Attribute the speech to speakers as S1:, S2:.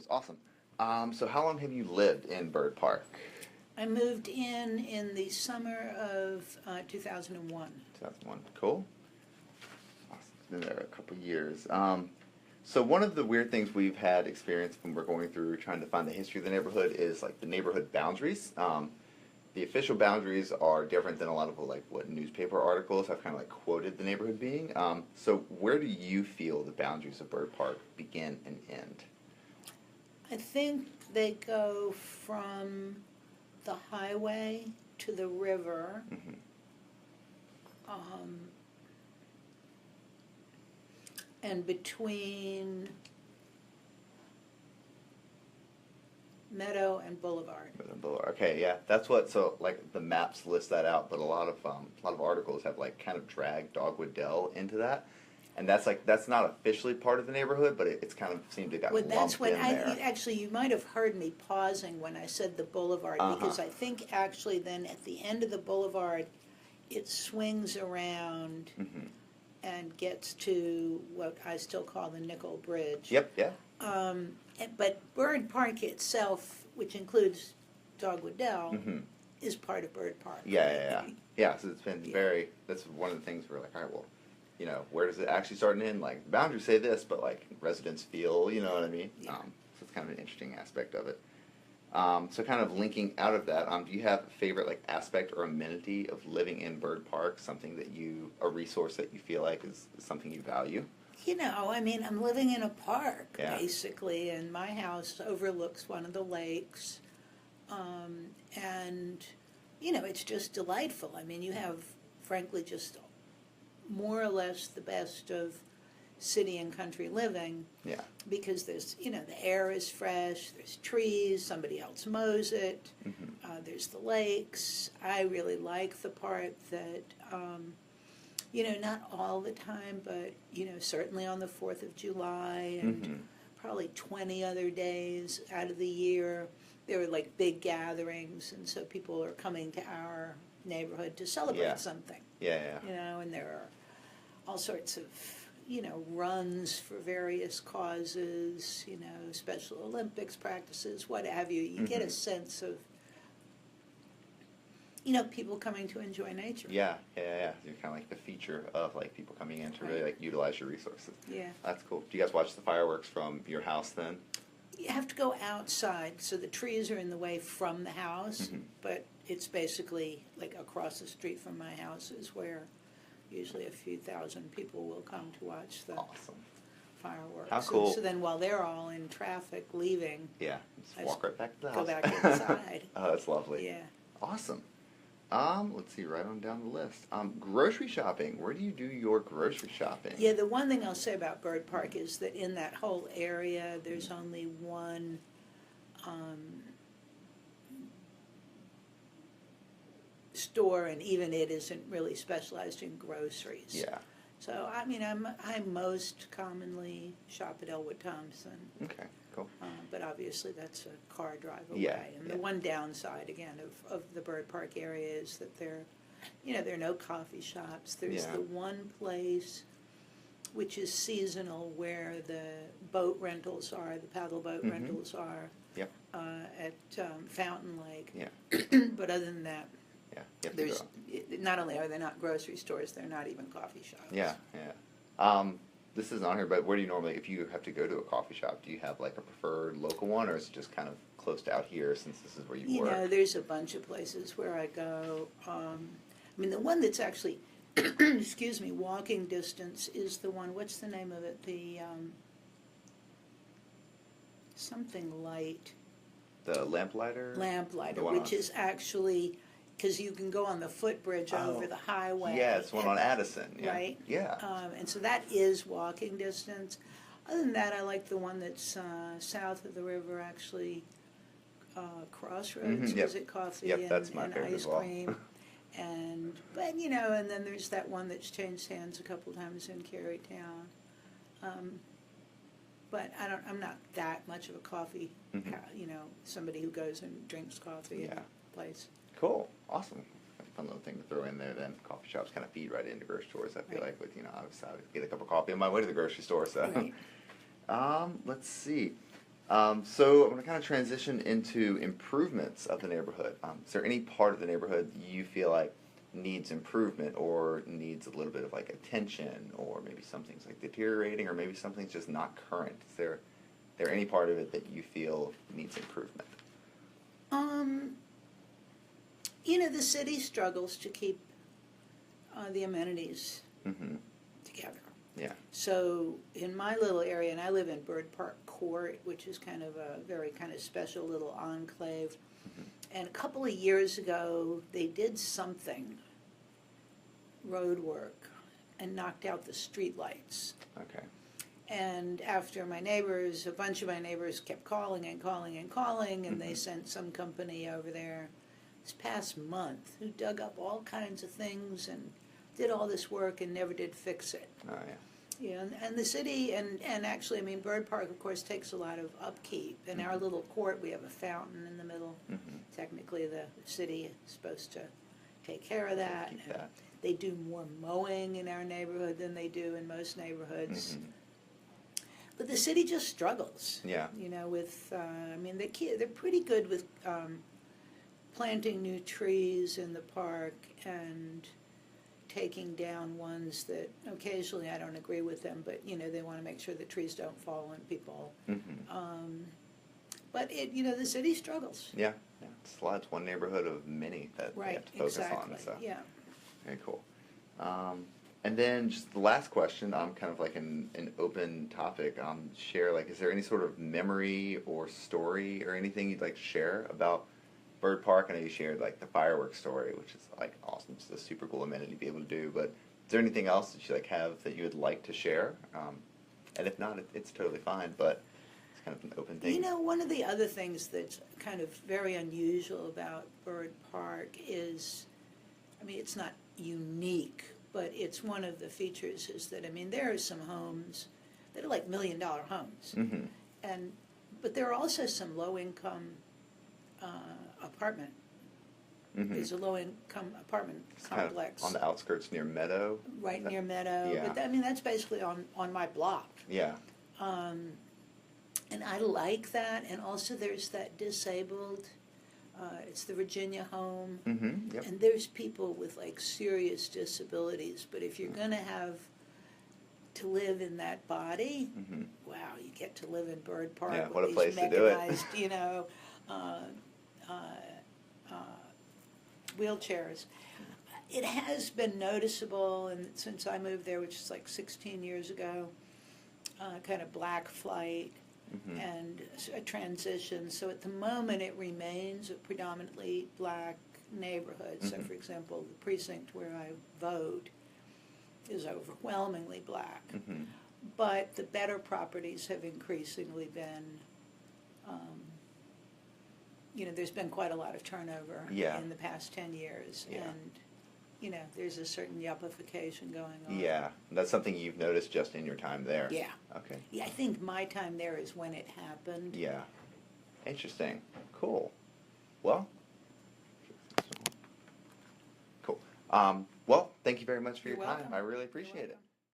S1: is awesome. So how long have you lived in Bird Park?
S2: I moved in the summer of 2001.
S1: 2001. Cool. Awesome. It's been there a couple years. So one of the weird things we've had experience when we're going through trying to find the history of the neighborhood is like the neighborhood boundaries. The official boundaries are different than a lot of like what newspaper articles have kind of like quoted the neighborhood being. So where do you feel the boundaries of Bird Park begin and end?
S2: I think they go from the highway to the river.
S1: Mm-hmm.
S2: And between Meadow and Boulevard.
S1: Okay, yeah, that's what. So like the maps list that out, but a lot of articles have like kind of dragged Dogwood Dell into that, and that's not officially part of the neighborhood, but it's kind of seemed to got
S2: Well, that's
S1: lumped
S2: when
S1: in there.
S2: actually you might have heard me pausing when I said the boulevard, because I think actually then at the end of the boulevard, it swings around
S1: Mm-hmm.
S2: and gets to what I still call the Nickel Bridge.
S1: Yep. Yeah.
S2: But Bird Park itself, which includes Dogwood Dell,
S1: Mm-hmm.
S2: is part of Bird Park.
S1: Yeah. So it's been very. That's one of the things we're like, all right, well, where does it actually start and end? Like the boundaries say this, but like residents feel, you know what I mean?
S2: Yeah.
S1: So it's kind of an interesting aspect of it. So kind of linking out of that, do you have a favorite like aspect or amenity of living in Bird Park? Something that a resource that you feel like is something you value?
S2: I mean, I'm living in a park,
S1: Yeah.
S2: basically, and my house overlooks one of the lakes. And, it's just delightful. I mean, you have, frankly, just more or less the best of city and country living.
S1: Yeah.
S2: Because there's, the air is fresh, there's trees, somebody else mows it,
S1: Mm-hmm.
S2: there's the lakes. I really like the part that, not all the time, but, certainly on the 4th of July and
S1: Mm-hmm.
S2: probably 20 other days out of the year, there are like big gatherings, and so people are coming to our neighborhood to celebrate
S1: Yeah.
S2: something.
S1: Yeah.
S2: And there are all sorts of runs for various causes, Special Olympics practices, what have you. You get a sense of, people coming to enjoy nature.
S1: Yeah. You're kind of like the feature of like people coming in to really like utilize your resources.
S2: Yeah.
S1: That's cool. Do you guys watch the fireworks from your house then?
S2: You have to go outside, so the trees are in the way from the house, but it's basically like across the street from my house is where usually a few thousand people will come to watch the
S1: Awesome.
S2: fireworks.
S1: How cool.
S2: So then while they're all in traffic leaving,
S1: Yeah. Just walk right back to the house.
S2: go back inside.
S1: Oh, that's lovely.
S2: Yeah.
S1: Awesome. Let's see, right on down the list. Grocery shopping. Where do you do your grocery shopping?
S2: Yeah, the one thing I'll say about Bird Park is that in that whole area, there's only one store, and even it isn't really specialized in groceries.
S1: Yeah.
S2: So, I mean, I most commonly shop at Elwood Thompson.
S1: Okay, cool.
S2: But obviously that's a car drive away.
S1: Yeah,
S2: And
S1: yeah.
S2: the one downside, again, of the Bird Park area is that there are no coffee shops. There's
S1: Yeah.
S2: the one place which is seasonal where the boat rentals are, the paddle boat rentals are
S1: Yep.
S2: at Fountain Lake.
S1: Yeah.
S2: But other than that,
S1: Yeah. You have to
S2: there's
S1: go.
S2: not only are they not grocery stores, they're not even coffee shops.
S1: Yeah. This isn't on here, but where do you normally, if you have to go to a coffee shop, do you have like a preferred local one, or is it just kind of close to out here since this is where you work?
S2: There's a bunch of places where I go. I mean, the one that's actually, excuse me, walking distance is the one, what's the name of it? The, something light.
S1: The lamplighter?
S2: Lamplighter, which is actually, because you can go on the footbridge over the highway.
S1: Yeah, it's one on Addison. Yeah.
S2: Right?
S1: Yeah.
S2: And so that is walking distance. Other than that, I like the one that's south of the river, actually, Crossroads,
S1: Yep.
S2: Is it coffee
S1: Yep,
S2: and,
S1: that's my
S2: and
S1: favorite
S2: ice
S1: as well.
S2: cream. And then there's that one that's changed hands a couple times in Carytown. But I'm not that much of a coffee, somebody who goes and drinks coffee at a place.
S1: Cool. Awesome. Fun little thing to throw in there then. Coffee shops kind of feed right into grocery stores, I feel like, with, I would get a cup of coffee on my way to the grocery store, so.
S2: Right.
S1: Let's see. So I'm going to kind of transition into improvements of the neighborhood. Is there any part of the neighborhood you feel like needs improvement or needs a little bit of like attention, or maybe something's like deteriorating, or maybe something's just not current? Is there any part of it that you feel needs improvement?
S2: The city struggles to keep the amenities
S1: Mm-hmm.
S2: together.
S1: Yeah.
S2: So in my little area, and I live in Bird Park Court, which is kind of a very kind of special little enclave.
S1: Mm-hmm.
S2: And a couple of years ago, they did something, road work, and knocked out the street lights.
S1: Okay.
S2: And after a bunch of my neighbors kept calling and calling and calling, and
S1: Mm-hmm.
S2: they sent some company over there this past month who dug up all kinds of things and did all this work and never did fix it.
S1: Oh, yeah.
S2: Yeah, and the city, and actually, I mean, Bird Park, of course, takes a lot of upkeep. In our little court, we have a fountain in the middle.
S1: Mm-hmm.
S2: Technically, the city is supposed to take care of that.
S1: Keep
S2: And
S1: that.
S2: they do more mowing in our neighborhood than they do in most neighborhoods.
S1: Mm-hmm.
S2: But the city just struggles.
S1: Yeah.
S2: With, I mean, they're pretty good with planting new trees in the park and taking down ones that occasionally I don't agree with them, but they want to make sure the trees don't fall on people.
S1: Mm-hmm.
S2: But the city struggles.
S1: Yeah. Yeah. It's one neighborhood of many that they have to focus
S2: exactly.
S1: on. So.
S2: Yeah.
S1: Very cool. And then just the last question, kind of like an open topic. Share, like, is there any sort of memory or story or anything you'd like to share about Bird Park? I know you shared like the fireworks story, which is like awesome. It's a super cool amenity to be able to do. But is there anything else that you like have that you would like to share? And if not, it's totally fine. But it's kind of an open thing.
S2: One of the other things that's kind of very unusual about Bird Park is, I mean, it's not unique, but it's one of the features is that, I mean, there are some homes that are like $1 million homes.
S1: Mm-hmm.
S2: But there are also some low-income apartment.
S1: Mm-hmm.
S2: There's a low-income apartment complex.
S1: Kind of on the outskirts near Meadow?
S2: Right near Meadow.
S1: Yeah.
S2: But I mean, that's basically on my block.
S1: Yeah.
S2: And I like that. And also there's that disabled, it's the Virginia home.
S1: Mm-hmm. Yep.
S2: And there's people with like serious disabilities. But if you're going to have to live in that body,
S1: Mm-hmm.
S2: wow, you get to live in Bird Park
S1: Yeah,
S2: with
S1: what a
S2: these
S1: place to do it.
S2: mechanized, wheelchairs. It has been noticeable, and since I moved there, which is like 16 years ago, kind of black flight
S1: Mm-hmm.
S2: and a transition. So at the moment, it remains a predominantly black neighborhood. So,
S1: Mhm.
S2: for example, the precinct where I vote is overwhelmingly black.
S1: Mm-hmm.
S2: But the better properties have increasingly been, there's been quite a lot of turnover
S1: Yeah.
S2: in the past 10 years.
S1: Yeah.
S2: And, there's a certain yuppification going on.
S1: Yeah, that's something you've noticed just in your time there.
S2: Yeah.
S1: Okay.
S2: Yeah, I think my time there is when it happened.
S1: Yeah. Interesting. Cool. Well. Cool. Well, thank you very much for
S2: You're
S1: your time.
S2: welcome.
S1: I really
S2: You're
S1: appreciate it.
S2: welcome.